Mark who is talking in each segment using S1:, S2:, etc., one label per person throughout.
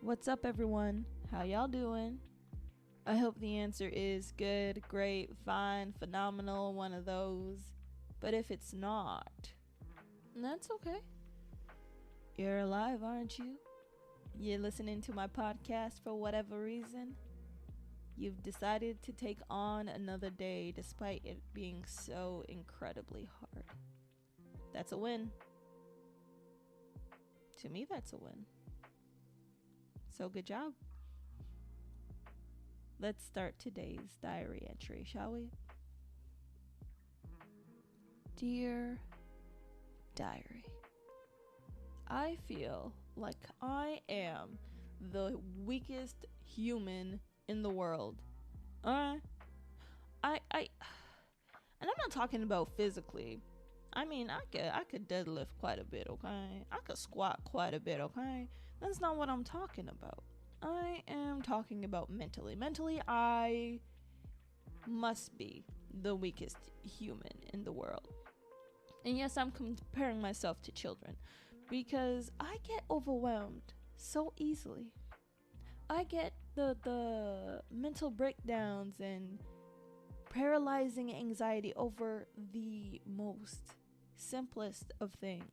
S1: What's up, everyone? How y'all doing? I hope the answer is good, great, fine, phenomenal, one of those. But if it's not, that's okay. You're alive, aren't you? You're listening to my podcast for whatever reason. You've decided to take on another day despite it being so incredibly hard. That's a win. To me, that's a win. So good job. Let's start today's diary entry, shall we? Dear Diary, I feel like I am the weakest human in the world. And I'm not talking about physically. I mean, I could deadlift quite a bit, okay? I could squat quite a bit, okay? That's not what I'm talking about. I am talking about mentally. Mentally, I must be the weakest human in the world. And yes, I'm comparing myself to children because I get overwhelmed so easily. I get the mental breakdowns and paralyzing anxiety over the most simplest of things.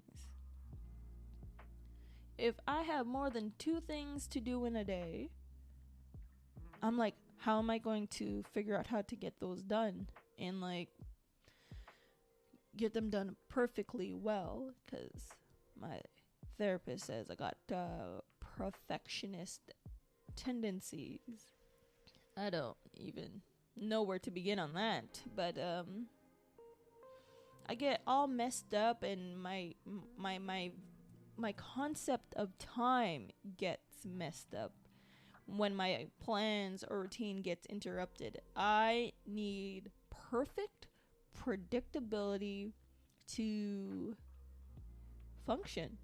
S1: If I have more than 2 things to do in a day, I'm like, how am I going to figure out how to get those done and like get them done perfectly well? Because my therapist says I got perfectionist tendencies. I don't even know where to begin on that, but I get all messed up, and my concept of time gets messed up when my plans or routine gets interrupted. I need perfect predictability to function,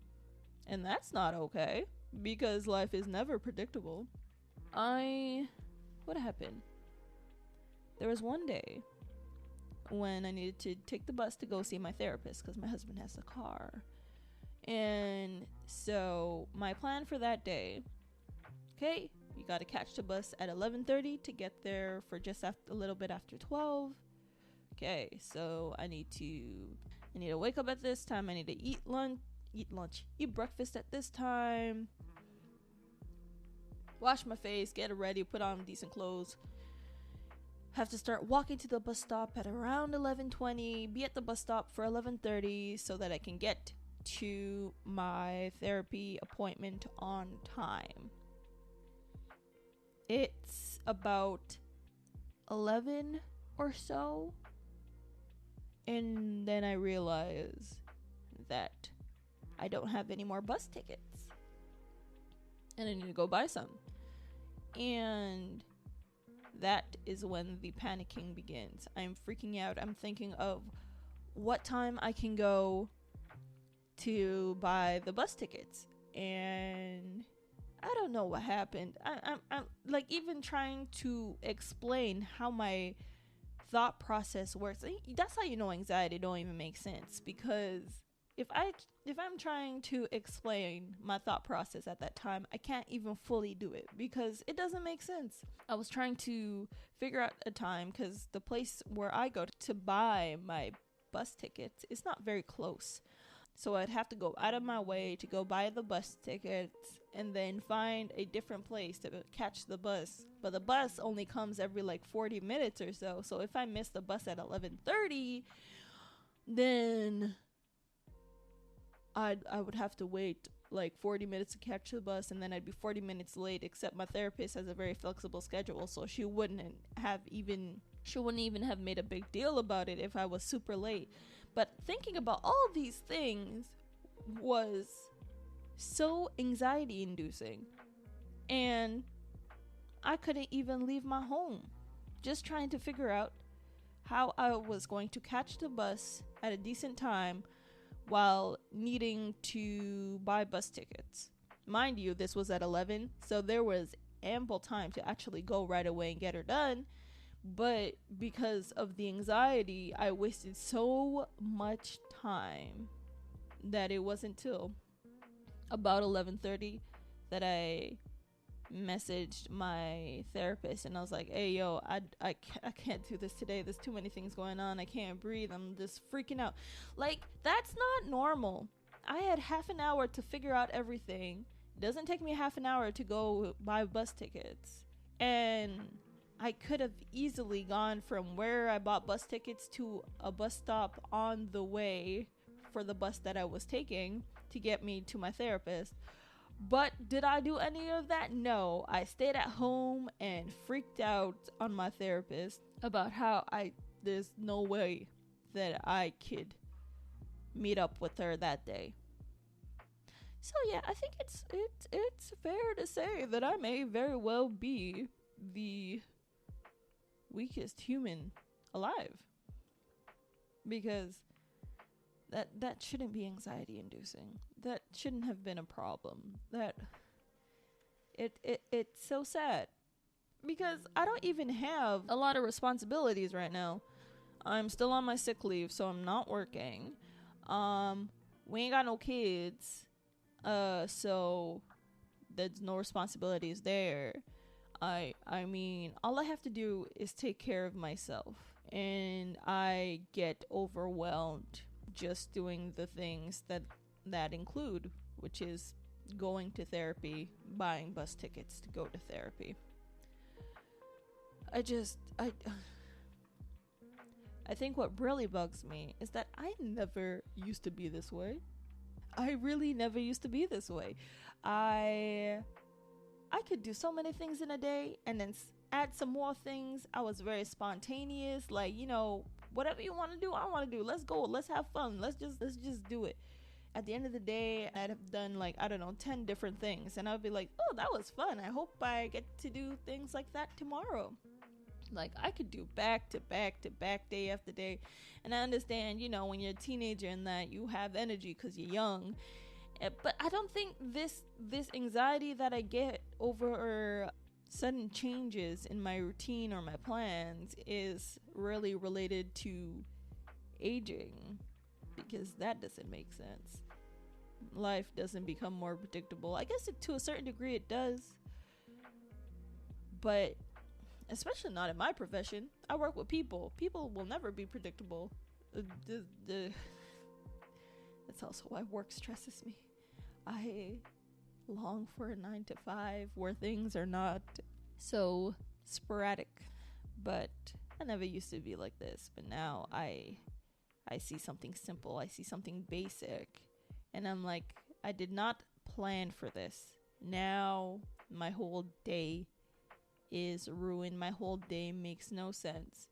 S1: and that's not okay because life is never predictable. What happened? There was one day when I needed to take the bus to go see my therapist because my husband has a car. And so my plan for that day, okay, you got to catch the bus at 11:30 to get there for just a little bit after 12. Okay, so I need to wake up at this time. I need to eat breakfast at this time, wash my face, get ready, put on decent clothes. Have to start walking to the bus stop at around 11:20, be at the bus stop for 11:30 so that I can get to my therapy appointment on time. It's about 11 or so, and then I realize that I don't have any more bus tickets and I need to go buy some. And that is when the panicking begins. I'm freaking out. I'm thinking of what time I can go to buy the bus tickets, and I don't know what happened. I'm like even trying to explain how my thought process works. That's how you know anxiety don't even make sense, because if I'm trying to explain my thought process at that time, I can't even fully do it because it doesn't make sense. I was trying to figure out a time because the place where I go to buy my bus tickets is not very close. So I'd have to go out of my way to go buy the bus tickets and then find a different place to catch the bus. But the bus only comes every like 40 minutes or so. So if I miss the bus at 11:30, then I would have to wait like 40 minutes to catch the bus, and then I'd be 40 minutes late, except my therapist has a very flexible schedule, so she wouldn't even have made a big deal about it if I was super late. But thinking about all these things was so anxiety inducing, and I couldn't even leave my home, just trying to figure out how I was going to catch the bus at a decent time while needing to buy bus tickets. Mind you, this was at 11, so there was ample time to actually go right away and get her done. But because of the anxiety, I wasted so much time that it wasn't till about 11:30 that I messaged my therapist and I was like, hey, yo, I can't do this today. There's too many things going on. I can't breathe. I'm just freaking out. Like, that's not normal. I had half an hour to figure out everything. It doesn't take me half an hour to go buy bus tickets. And I could have easily gone from where I bought bus tickets to a bus stop on the way for the bus that I was taking to get me to my therapist. But did I do any of that? No. I stayed at home and freaked out on my therapist about how there's no way that I could meet up with her that day. So yeah, I think it's fair to say that I may very well be the weakest human alive, because that shouldn't be anxiety inducing. That shouldn't have been a problem. That it's so sad, because I don't even have a lot of responsibilities right now. I'm still on my sick leave, so I'm not working. We ain't got no kids, so there's no responsibilities there. I mean, all I have to do is take care of myself, and I get overwhelmed just doing the things that include, which is going to therapy, buying bus tickets to go to therapy. I think what really bugs me is that I never used to be this way. I really never used to be this way. I could do so many things in a day and then add some more things. I was very spontaneous, like, you know, whatever you want to do, I want to do. Let's go. Let's have fun. Let's just do it. At the end of the day, I'd have done, like, I don't know, 10 different things, and I'd be like, oh, that was fun. I hope I get to do things like that tomorrow. Like, I could do back to back to back, day after day. And I understand, you know, when you're a teenager and that you have energy because you're young. But I don't think this anxiety that I get over sudden changes in my routine or my plans is really related to aging, because that doesn't make sense. Life doesn't become more predictable. I guess to a certain degree it does, but especially not in my profession. I work with people. People will never be predictable. That's also why work stresses me. I long for a 9 to 5 where things are not so sporadic. But I never used to be like this. But now I see something simple. I see something basic. And I'm like, I did not plan for this. Now my whole day is ruined. My whole day makes no sense.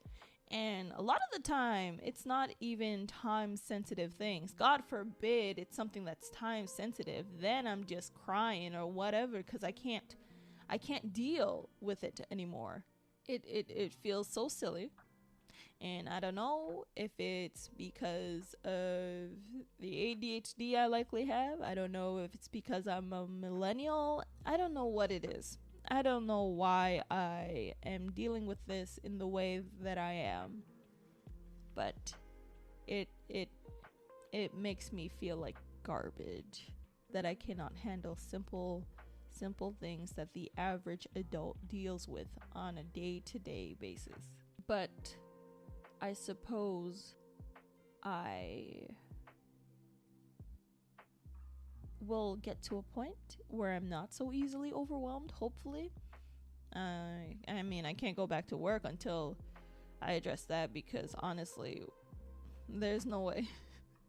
S1: And a lot of the time, it's not even time-sensitive things. God forbid it's something that's time-sensitive. Then I'm just crying or whatever because I can't deal with it anymore. It feels so silly. And I don't know if it's because of the ADHD I likely have. I don't know if it's because I'm a millennial. I don't know what it is. I don't know why I am dealing with this in the way that I am, but it makes me feel like garbage, that I cannot handle simple things that the average adult deals with on a day-to-day basis. But I suppose I will get to a point where I'm not so easily overwhelmed, hopefully. I mean, I can't go back to work until I address that, because honestly, there's no way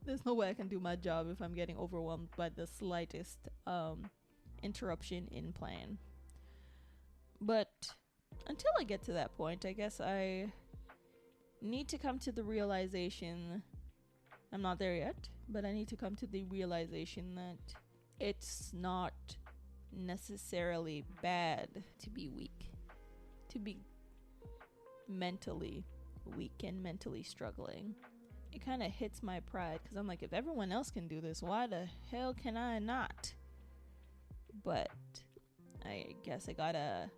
S1: I can do my job if I'm getting overwhelmed by the slightest interruption in plan. But until I get to that point, I guess I need to come to the realization, I'm not there yet, but I need to come to the realization that it's not necessarily bad to be weak, to be mentally weak and mentally struggling. It kind of hits my pride, because I'm like, if everyone else can do this, why the hell can I not? But I guess I gotta,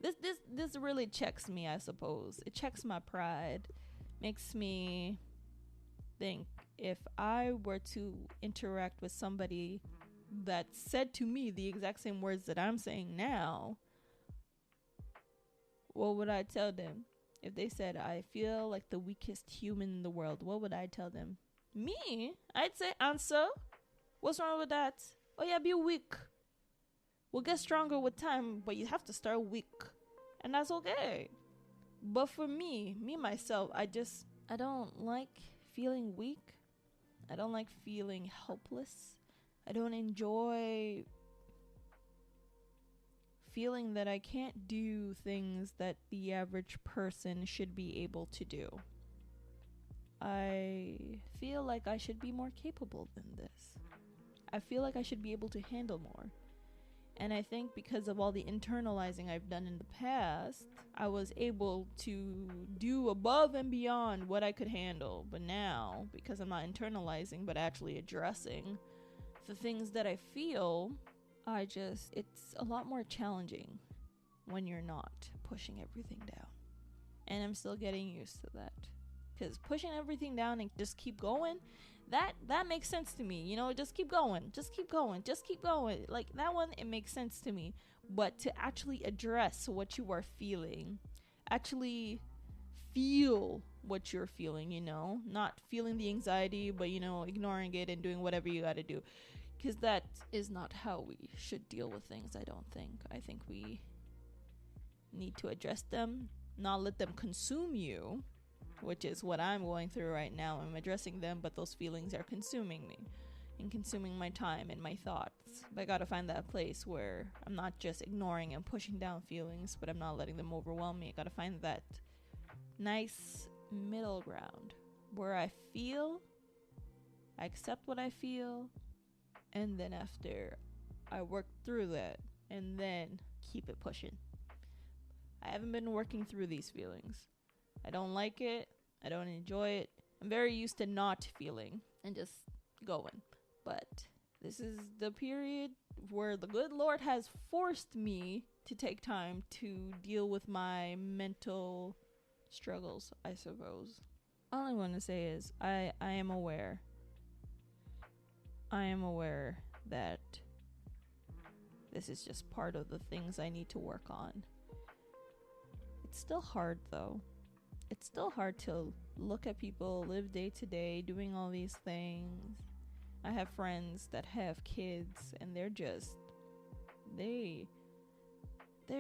S1: this really checks me, I suppose. It checks my pride, makes me think, if I were to interact with somebody that said to me the exact same words that I'm saying now, what would I tell them? If they said, I feel like the weakest human in the world, what would I tell them? Me? I'd say, answer. What's wrong with that? Oh yeah, be weak. We'll get stronger with time, but you have to start weak. And that's okay. But for me myself, I don't like feeling weak. I don't like feeling helpless. I don't enjoy feeling that I can't do things that the average person should be able to do. I feel like I should be more capable than this. I feel like I should be able to handle more. And I think because of all the internalizing I've done in the past, I was able to do above and beyond what I could handle. But now, because I'm not internalizing, but actually addressing the things that I feel, it's a lot more challenging when you're not pushing everything down. And I'm still getting used to that. Because pushing everything down and just keep going, that makes sense to me. Just keep going. Like that one, it makes sense to me. But to actually address what you are feeling, actually feel what you're feeling, not feeling the anxiety, but, ignoring it and doing whatever you got to do. Because that is not how we should deal with things, I don't think. I think we need to address them, not let them consume you, which is what I'm going through right now. I'm addressing them, but those feelings are consuming me and consuming my time and my thoughts. But I gotta find that place where I'm not just ignoring and pushing down feelings, but I'm not letting them overwhelm me. I gotta find that nice middle ground where I accept what I feel, and then after I work through that, and then keep it pushing. I haven't been working through these feelings. I don't like it. I don't enjoy it. I'm very used to not feeling and just going. But this is the period where the good Lord has forced me to take time to deal with my mental struggles, I suppose. All I want to say is I am aware. I am aware that this is just part of the things I need to work on. It's still hard though. It's still hard to look at people live day to day doing all these things. I have friends that have kids and they're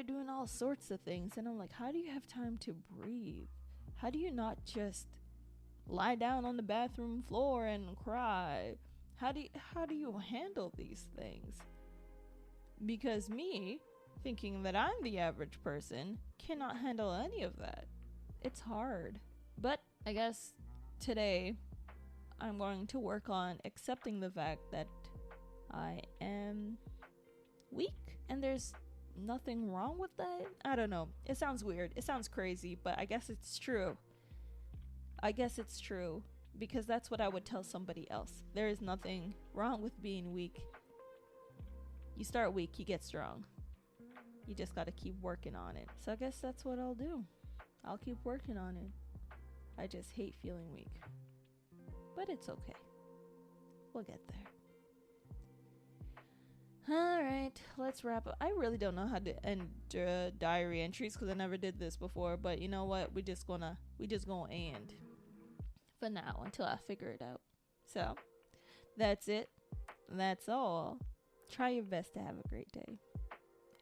S1: doing all sorts of things, and I'm like, how do you have time to breathe? How do you not just lie down on the bathroom floor and cry? How do you handle these things? Because me, thinking that I'm the average person, cannot handle any of that. It's hard. But I guess today I'm going to work on accepting the fact that I am weak, and there's nothing wrong with that. I don't know. It sounds weird. It sounds crazy, but I guess it's true. Because that's what I would tell somebody else. There is nothing wrong with being weak. You start weak, you get strong. You just gotta keep working on it. So I guess that's what I'll do. I'll keep working on it. I just hate feeling weak. But it's okay. We'll get there. Alright, let's wrap up. I really don't know how to end diary entries because I never did this before. But you know what? We just gonna end for now until I figure it out. So, that's it. That's all. Try your best to have a great day.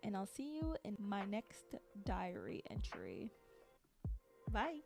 S1: And I'll see you in my next diary entry. Bye.